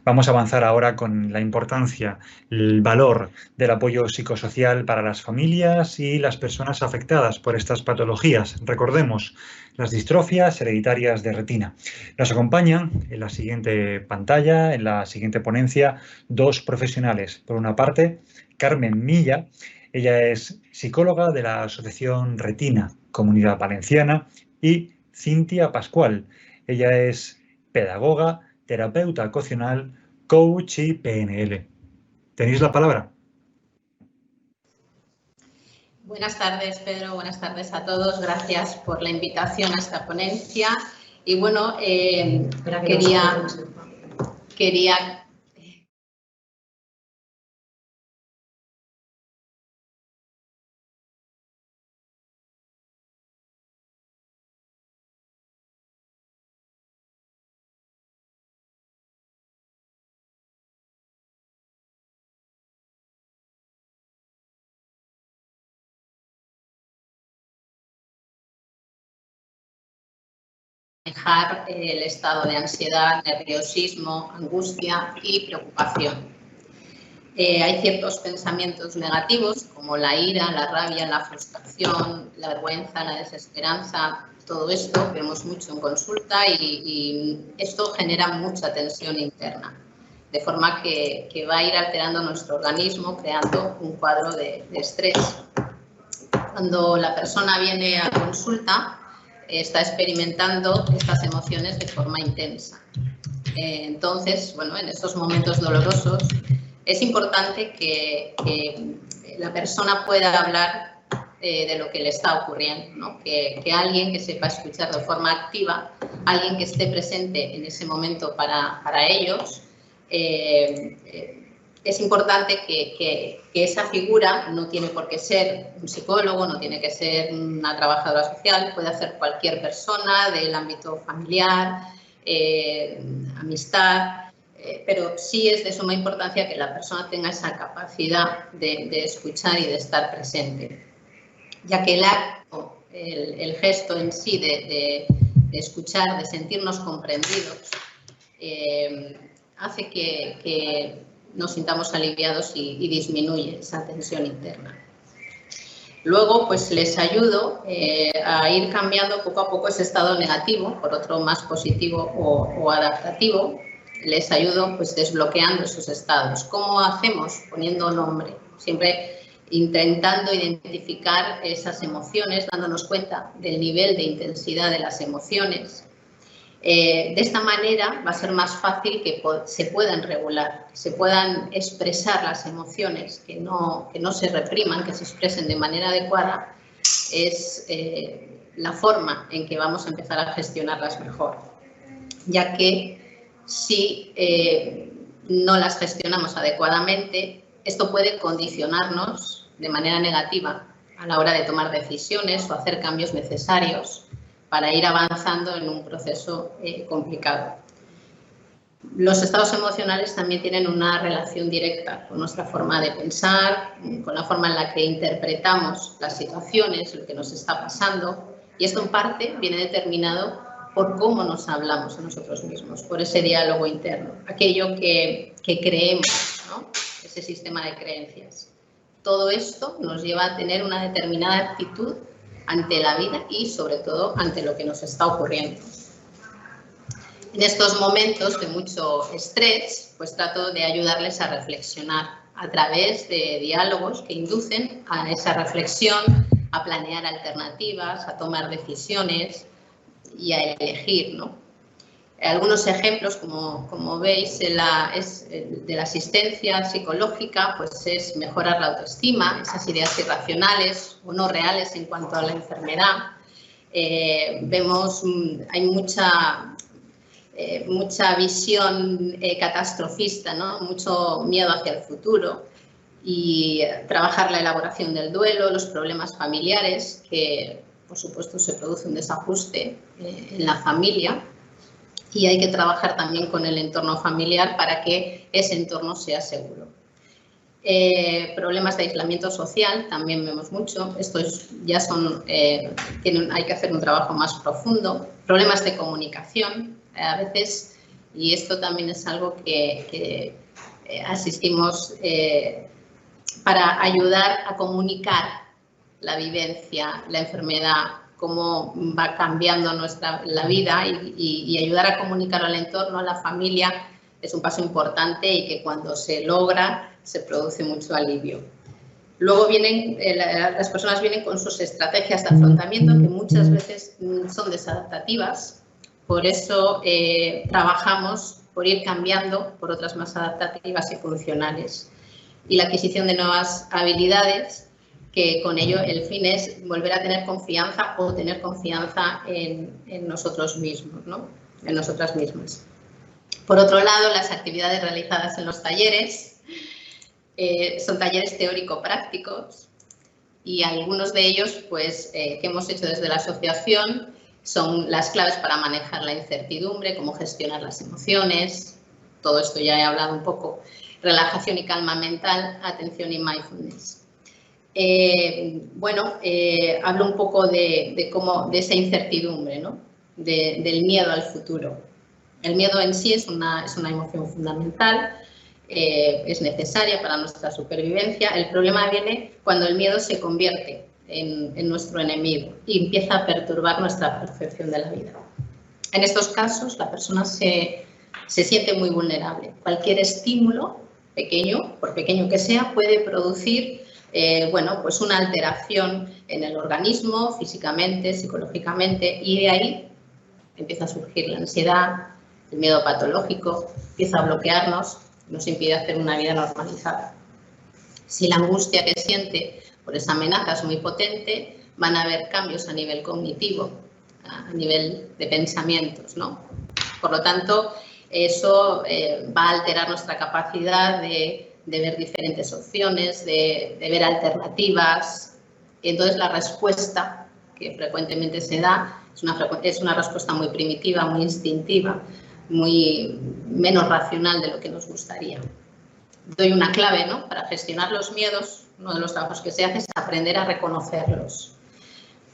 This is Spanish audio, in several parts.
Vamos a avanzar ahora con la importancia, el valor del apoyo psicosocial para las familias y las personas afectadas por estas patologías. Recordemos, las distrofias hereditarias de retina. Nos acompañan en la siguiente pantalla, en la siguiente ponencia, dos profesionales. Por una parte, Carmen Milla. Ella es psicóloga de la Asociación Retina, Comunidad Valenciana, y Cintia Pascual. Ella es pedagoga, terapeuta ocupacional, coach y PNL. ¿Tenéis la palabra? Buenas tardes, Pedro. Buenas tardes a todos. Gracias por la invitación a esta ponencia. Y bueno, quería manejar el estado de ansiedad, nerviosismo, angustia y preocupación. Hay ciertos pensamientos negativos como la ira, la rabia, la frustración, la vergüenza, la desesperanza. Todo esto vemos mucho en consulta y esto genera mucha tensión interna, de forma que va a ir alterando nuestro organismo, creando un cuadro de estrés. Cuando la persona viene a consulta, está experimentando estas emociones de forma intensa. Entonces, bueno, en estos momentos dolorosos es importante que la persona pueda hablar de lo que le está ocurriendo, ¿no? Que alguien que sepa escuchar de forma activa, alguien que esté presente en ese momento para ellos, es importante que esa figura no tiene por qué ser un psicólogo, no tiene que ser una trabajadora social, puede ser cualquier persona del ámbito familiar, amistad, pero sí es de suma importancia que la persona tenga esa capacidad de escuchar y de estar presente, ya que el acto, el gesto en sí de escuchar, de sentirnos comprendidos, hace que nos sintamos aliviados y disminuye esa tensión interna. Luego, pues les ayudo a ir cambiando poco a poco ese estado negativo por otro más positivo o adaptativo. Les ayudo pues desbloqueando esos estados. ¿Cómo hacemos? Poniendo nombre. Siempre intentando identificar esas emociones, dándonos cuenta del nivel de intensidad de las emociones. De esta manera va a ser más fácil que se puedan regular, que se puedan expresar las emociones, que no se repriman, que se expresen de manera adecuada. Es la forma en que vamos a empezar a gestionarlas mejor, ya que si no las gestionamos adecuadamente, esto puede condicionarnos de manera negativa a la hora de tomar decisiones o hacer cambios necesarios para ir avanzando en un proceso complicado. Los estados emocionales también tienen una relación directa con nuestra forma de pensar, con la forma en la que interpretamos las situaciones, lo que nos está pasando, y esto en parte viene determinado por cómo nos hablamos a nosotros mismos, por ese diálogo interno, aquello que creemos, ¿no? Ese sistema de creencias. Todo esto nos lleva a tener una determinada actitud ante la vida y sobre todo ante lo que nos está ocurriendo. En estos momentos de mucho estrés, pues trato de ayudarles a reflexionar a través de diálogos que inducen a esa reflexión, a planear alternativas, a tomar decisiones y a elegir, ¿no? Algunos ejemplos, como veis, de la asistencia psicológica, pues es mejorar la autoestima, esas ideas irracionales o no reales en cuanto a la enfermedad. Vemos, hay mucha visión catastrofista, ¿no? Mucho miedo hacia el futuro, y trabajar la elaboración del duelo, los problemas familiares, que por supuesto se produce un desajuste en la familia. Y hay que trabajar también con el entorno familiar para que ese entorno sea seguro. Problemas de aislamiento social también vemos mucho. Estos ya son, hay que hacer un trabajo más profundo. Problemas de comunicación. A veces Y esto también es algo que asistimos para ayudar a comunicar la vivencia, la enfermedad, cómo va cambiando la vida y ayudar a comunicar al entorno, a la familia, es un paso importante y que cuando se logra se produce mucho alivio. Luego las personas vienen con sus estrategias de afrontamiento que muchas veces son desadaptativas, por eso trabajamos por ir cambiando por otras más adaptativas y funcionales. Y la adquisición de nuevas habilidades, que con ello el fin es volver a tener confianza o tener confianza en nosotros mismos, ¿no? En nosotras mismas. Por otro lado, las actividades realizadas en los talleres son talleres teórico-prácticos y algunos de ellos pues, que hemos hecho desde la asociación son las claves para manejar la incertidumbre, cómo gestionar las emociones, todo esto ya he hablado un poco, relajación y calma mental, atención y mindfulness. Hablo un poco de esa incertidumbre, ¿no? Del miedo al futuro. El miedo en sí es una emoción fundamental, es necesaria para nuestra supervivencia. El problema viene cuando el miedo se convierte en nuestro enemigo y empieza a perturbar nuestra percepción de la vida. En estos casos, la persona se siente muy vulnerable. Cualquier estímulo, pequeño, por pequeño que sea, puede producir pues una alteración en el organismo, físicamente, psicológicamente, y de ahí empieza a surgir la ansiedad, el miedo patológico, empieza a bloquearnos, nos impide hacer una vida normalizada. Si la angustia que siente por esa amenaza es muy potente, van a haber cambios a nivel cognitivo, a nivel de pensamientos, ¿no? Por lo tanto, eso va a alterar nuestra capacidad de ver diferentes opciones, de ver alternativas. Y entonces la respuesta que frecuentemente se da es una respuesta muy primitiva, muy instintiva, muy menos racional de lo que nos gustaría. Doy una clave, ¿no? Para gestionar los miedos. Uno de los trabajos que se hace es aprender a reconocerlos.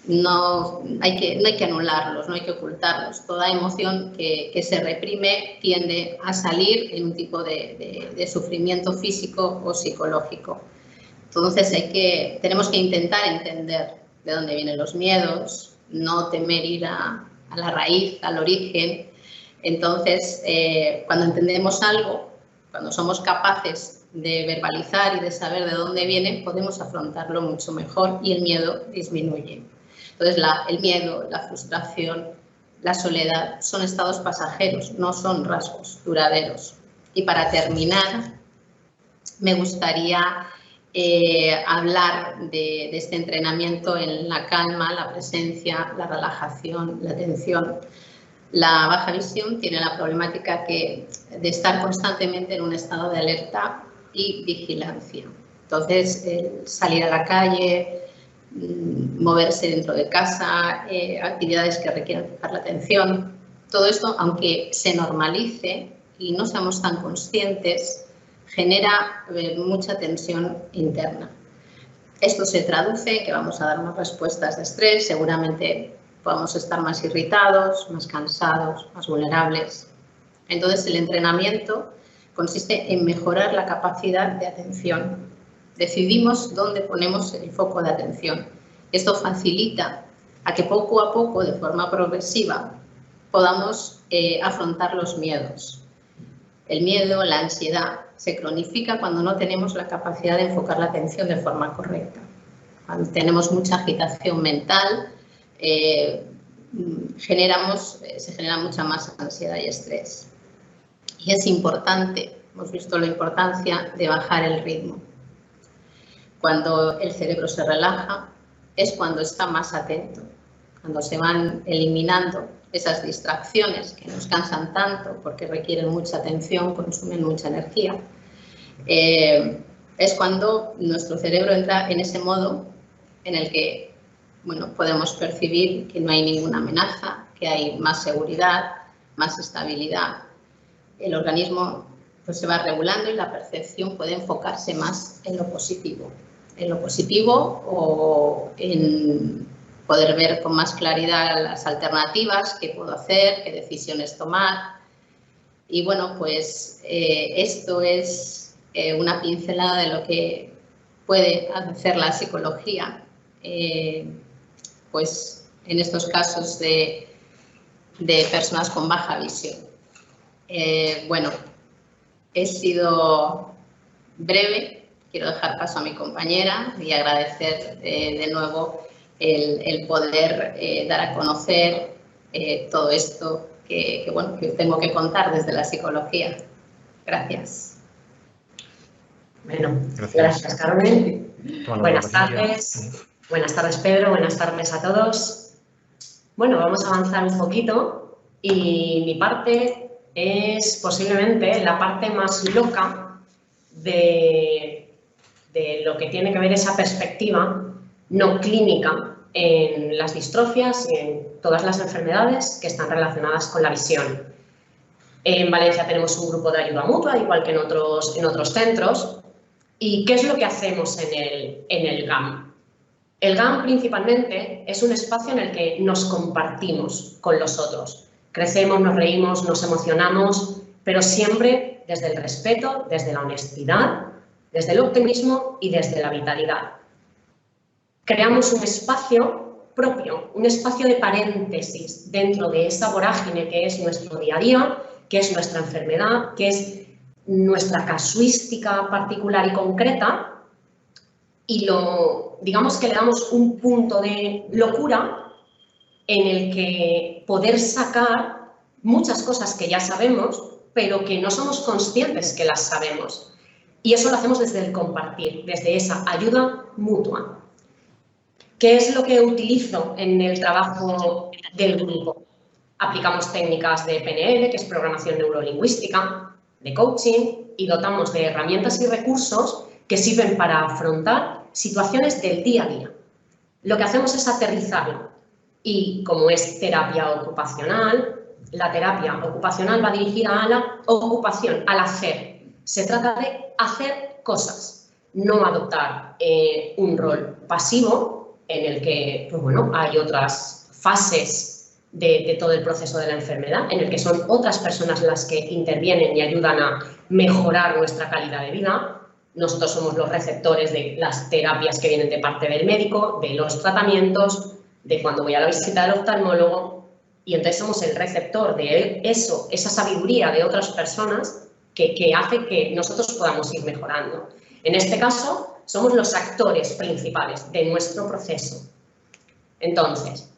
No hay que anularlos, no hay que ocultarlos. Toda emoción que se reprime tiende a salir en un tipo de sufrimiento físico o psicológico. Entonces tenemos que intentar entender de dónde vienen los miedos, no temer ir a la raíz, al origen. Entonces, cuando entendemos algo, cuando somos capaces de verbalizar y de saber de dónde viene, podemos afrontarlo mucho mejor y el miedo disminuye. Entonces, el miedo, la frustración, la soledad son estados pasajeros, no son rasgos duraderos. Y para terminar, me gustaría hablar de este entrenamiento en la calma, la presencia, la relajación, la atención. La baja visión tiene la problemática de estar constantemente en un estado de alerta y vigilancia. Entonces, salir a la calle, moverse dentro de casa, actividades que requieren fijar la atención, todo esto, aunque se normalice y no seamos tan conscientes, genera mucha tensión interna. Esto se traduce en que vamos a dar unas respuestas de estrés, seguramente podemos estar más irritados, más cansados, más vulnerables. Entonces, el entrenamiento consiste en mejorar la capacidad de atención. Decidimos dónde ponemos el foco de atención. Esto facilita a que poco a poco, de forma progresiva, podamos afrontar los miedos. El miedo, la ansiedad, se cronifica cuando no tenemos la capacidad de enfocar la atención de forma correcta. Cuando tenemos mucha agitación mental, se genera mucha más ansiedad y estrés. Y es importante, hemos visto la importancia de bajar el ritmo. Cuando el cerebro se relaja es cuando está más atento, cuando se van eliminando esas distracciones que nos cansan tanto porque requieren mucha atención, consumen mucha energía. Es cuando nuestro cerebro entra en ese modo en el que podemos percibir que no hay ninguna amenaza, que hay más seguridad, más estabilidad. El organismo se va regulando y la percepción puede enfocarse más en lo positivo. O en poder ver con más claridad las alternativas, qué puedo hacer, qué decisiones tomar. Y bueno, pues esto es una pincelada de lo que puede hacer la psicología, pues en estos casos de personas con baja visión. Bueno, he sido breve, quiero dejar paso a mi compañera y agradecer de nuevo el poder dar a conocer todo esto que tengo que contar desde la psicología. Gracias. Bueno, gracias Carmen. Buenas tardes Pedro, buenas tardes a todos. Bueno, vamos a avanzar un poquito y mi parte es posiblemente la parte más loca de lo que tiene que ver esa perspectiva no clínica en las distrofias y en todas las enfermedades que están relacionadas con la visión. En Valencia tenemos un grupo de ayuda mutua, igual que en otros centros. ¿Y qué es lo que hacemos en el GAM? El GAM principalmente es un espacio en el que nos compartimos con los otros. Crecemos, nos reímos, nos emocionamos, pero siempre desde el respeto, desde la honestidad, desde el optimismo y desde la vitalidad. Creamos un espacio propio, un espacio de paréntesis dentro de esa vorágine que es nuestro día a día, que es nuestra enfermedad, que es nuestra casuística particular y concreta, y digamos que le damos un punto de locura en el que poder sacar muchas cosas que ya sabemos, pero que no somos conscientes que las sabemos. Y eso lo hacemos desde el compartir, desde esa ayuda mutua. ¿Qué es lo que utilizo en el trabajo del grupo? Aplicamos técnicas de PNL, que es programación neurolingüística, de coaching, y dotamos de herramientas y recursos que sirven para afrontar situaciones del día a día. Lo que hacemos es aterrizarlo y, como es terapia ocupacional, la terapia ocupacional va dirigida a la ocupación, al hacer. Se trata de hacer cosas, no adoptar un rol pasivo en el que pues bueno, hay otras fases de todo el proceso de la enfermedad, en el que son otras personas las que intervienen y ayudan a mejorar nuestra calidad de vida. Nosotros somos los receptores de las terapias que vienen de parte del médico, de los tratamientos, de cuando voy a la visita del oftalmólogo, y entonces somos el receptor de eso, esa sabiduría de otras personas que hace que nosotros podamos ir mejorando. En este caso, somos los actores principales de nuestro proceso. Entonces,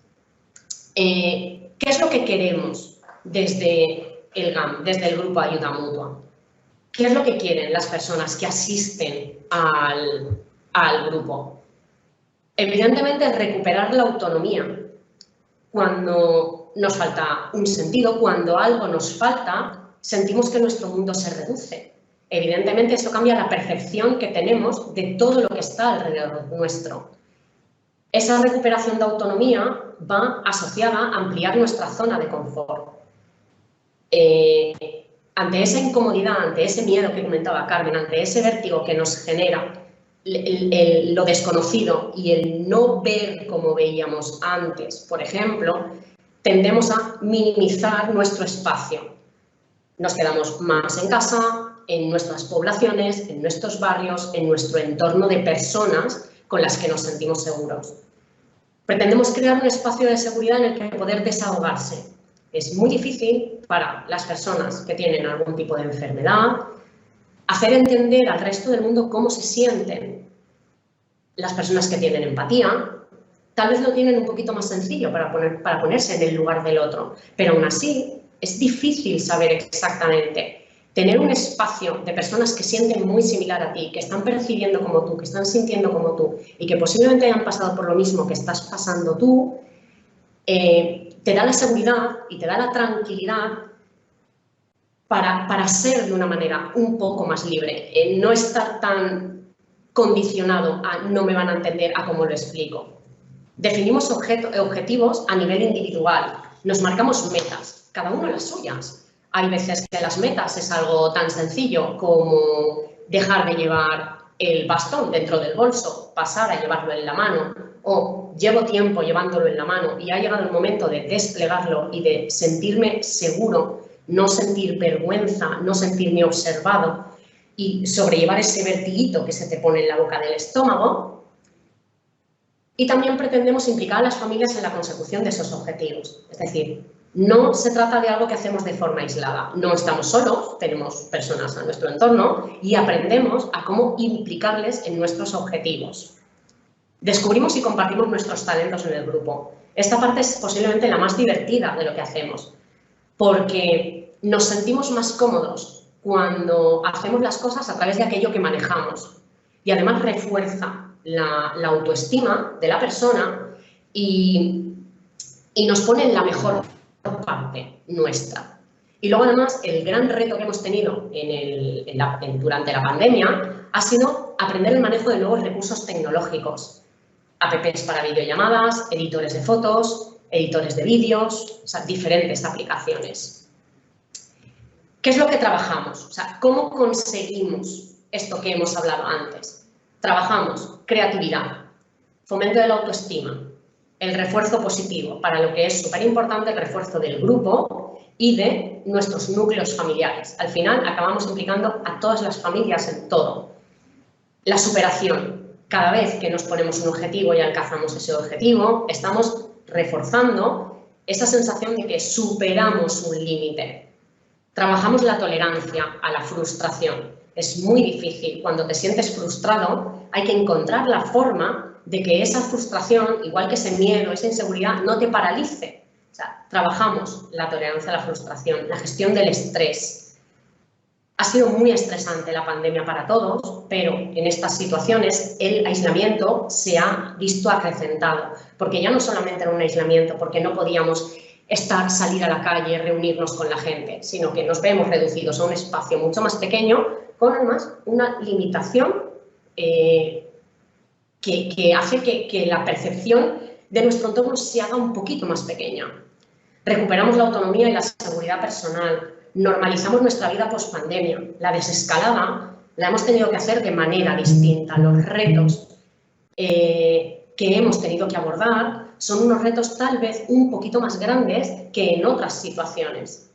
¿qué es lo que queremos desde el GAM, desde el Grupo Ayuda Mutua? ¿Qué es lo que quieren las personas que asisten al grupo? Evidentemente, recuperar la autonomía. Cuando nos falta un sentido, cuando algo nos falta, sentimos que nuestro mundo se reduce. Evidentemente, eso cambia la percepción que tenemos de todo lo que está alrededor nuestro. Esa recuperación de autonomía va asociada a ampliar nuestra zona de confort. Ante esa incomodidad, ante ese miedo que comentaba Carmen, ante ese vértigo que nos genera lo desconocido y el no ver como veíamos antes, por ejemplo, tendemos a minimizar nuestro espacio. Nos quedamos más en casa, en nuestras poblaciones, en nuestros barrios, en nuestro entorno de personas con las que nos sentimos seguros. Pretendemos crear un espacio de seguridad en el que poder desahogarse. Es muy difícil para las personas que tienen algún tipo de enfermedad hacer entender al resto del mundo cómo se sienten. Las personas que tienen empatía tal vez lo tienen un poquito más sencillo para ponerse en el lugar del otro, pero aún así es difícil saber exactamente. Tener un espacio de personas que sienten muy similar a ti, que están percibiendo como tú, que están sintiendo como tú y que posiblemente hayan pasado por lo mismo que estás pasando tú, te da la seguridad y te da la tranquilidad para ser de una manera un poco más libre, no estar tan condicionado a no me van a entender a cómo lo explico. Definimos objetivos a nivel individual, nos marcamos metas, cada uno las suyas. Hay veces que las metas es algo tan sencillo como dejar de llevar el bastón dentro del bolso, pasar a llevarlo en la mano, o llevo tiempo llevándolo en la mano y ha llegado el momento de desplegarlo y de sentirme seguro no sentir vergüenza, no sentirme observado y sobrellevar ese vertiguito que se te pone en la boca del estómago. Y también pretendemos implicar a las familias en la consecución de esos objetivos. Es decir, no se trata de algo que hacemos de forma aislada. No estamos solos, tenemos personas a nuestro entorno y aprendemos a cómo implicarles en nuestros objetivos. Descubrimos y compartimos nuestros talentos en el grupo. Esta parte es posiblemente la más divertida de lo que hacemos, porque nos sentimos más cómodos cuando hacemos las cosas a través de aquello que manejamos. Y además refuerza la autoestima de la persona y nos pone en la mejor parte nuestra. Y luego además el gran reto que hemos tenido durante la pandemia ha sido aprender el manejo de nuevos recursos tecnológicos. Apps para videollamadas, editores de fotos, editores de vídeos, o sea, diferentes aplicaciones. ¿Qué es lo que trabajamos? O sea, ¿cómo conseguimos esto que hemos hablado antes? Trabajamos creatividad, fomento de la autoestima, el refuerzo positivo, para lo que es súper importante el refuerzo del grupo y de nuestros núcleos familiares. Al final acabamos implicando a todas las familias en todo. La superación. Cada vez que nos ponemos un objetivo y alcanzamos ese objetivo, estamos reforzando esa sensación de que superamos un límite. Trabajamos la tolerancia a la frustración. Es muy difícil. Cuando te sientes frustrado, hay que encontrar la forma de que esa frustración, igual que ese miedo, esa inseguridad, no te paralice. O sea, trabajamos la tolerancia a la frustración, la gestión del estrés. Ha sido muy estresante la pandemia para todos, pero en estas situaciones el aislamiento se ha visto acrecentado, porque ya no solamente era un aislamiento, porque no podíamos salir a la calle, reunirnos con la gente, sino que nos vemos reducidos a un espacio mucho más pequeño, con además una limitación que hace que la percepción de nuestro entorno se haga un poquito más pequeña. Recuperamos la autonomía y la seguridad personal, normalizamos nuestra vida post-pandemia. La desescalada la hemos tenido que hacer de manera distinta. Los retos que hemos tenido que abordar son unos retos tal vez un poquito más grandes que en otras situaciones.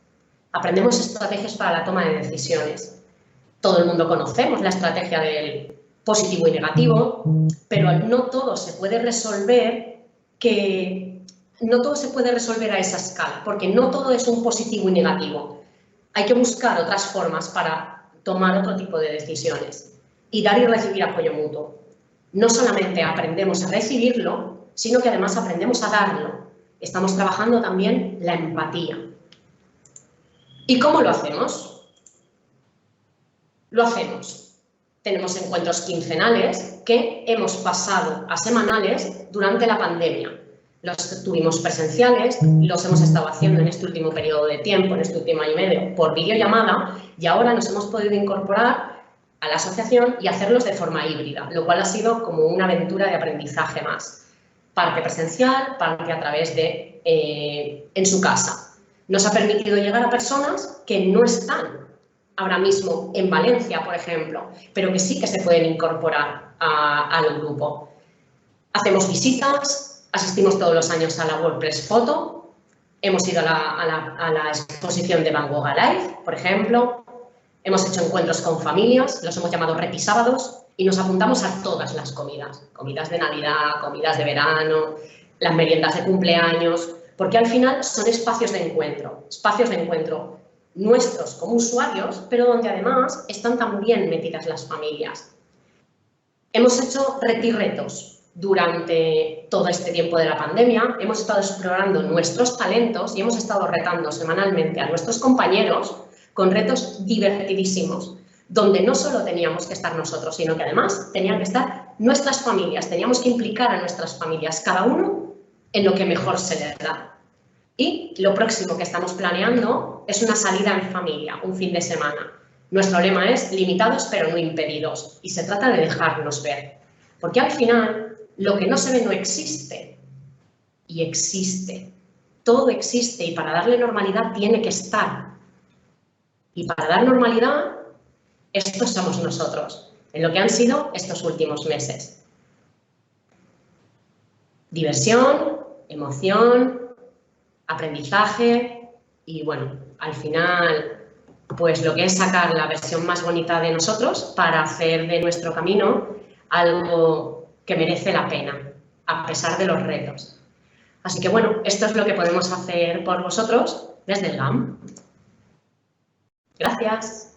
Aprendemos estrategias para la toma de decisiones. Todo el mundo conocemos la estrategia del positivo y negativo, pero no todo se puede resolver a esa escala, porque no todo es un positivo y negativo. Hay que buscar otras formas para tomar otro tipo de decisiones y dar y recibir apoyo mutuo. No solamente aprendemos a recibirlo, sino que además aprendemos a darlo. Estamos trabajando también la empatía. ¿Y cómo lo hacemos? Lo hacemos. Tenemos encuentros quincenales que hemos pasado a semanales durante la pandemia. Los tuvimos presenciales, los hemos estado haciendo en este último periodo de tiempo, en este último año y medio, por videollamada, y ahora nos hemos podido incorporar a la asociación y hacerlos de forma híbrida, lo cual ha sido como una aventura de aprendizaje más. Parte presencial, parte a través de en su casa. Nos ha permitido llegar a personas que no están ahora mismo en Valencia, por ejemplo, pero que sí que se pueden incorporar al grupo. Hacemos visitas, asistimos todos los años a la WordPress Photo, hemos ido a la exposición de Van Gogh Alive, por ejemplo, hemos hecho encuentros con familias, los hemos llamado Repisábados, y nos apuntamos a todas las comidas, comidas de Navidad, comidas de verano, las meriendas de cumpleaños, porque al final son espacios de encuentro nuestros como usuarios, pero donde además están también metidas las familias. Hemos hecho retos durante todo este tiempo de la pandemia, hemos estado explorando nuestros talentos y hemos estado retando semanalmente a nuestros compañeros con retos divertidísimos, donde no solo teníamos que estar nosotros, sino que además tenían que estar nuestras familias, teníamos que implicar a nuestras familias, cada uno en lo que mejor se les da. Y lo próximo que estamos planeando es una salida en familia, un fin de semana. Nuestro lema es limitados pero no impedidos, y se trata de dejarnos ver, porque al final lo que no se ve no existe, y existe, todo existe, y para darle normalidad tiene que estar. Y para dar normalidad, estos somos nosotros, en lo que han sido estos últimos meses. Diversión, emoción, aprendizaje y, bueno, al final, pues lo que es sacar la versión más bonita de nosotros para hacer de nuestro camino algo que merece la pena, a pesar de los retos. Así que bueno, esto es lo que podemos hacer por vosotros desde el GAM. Gracias.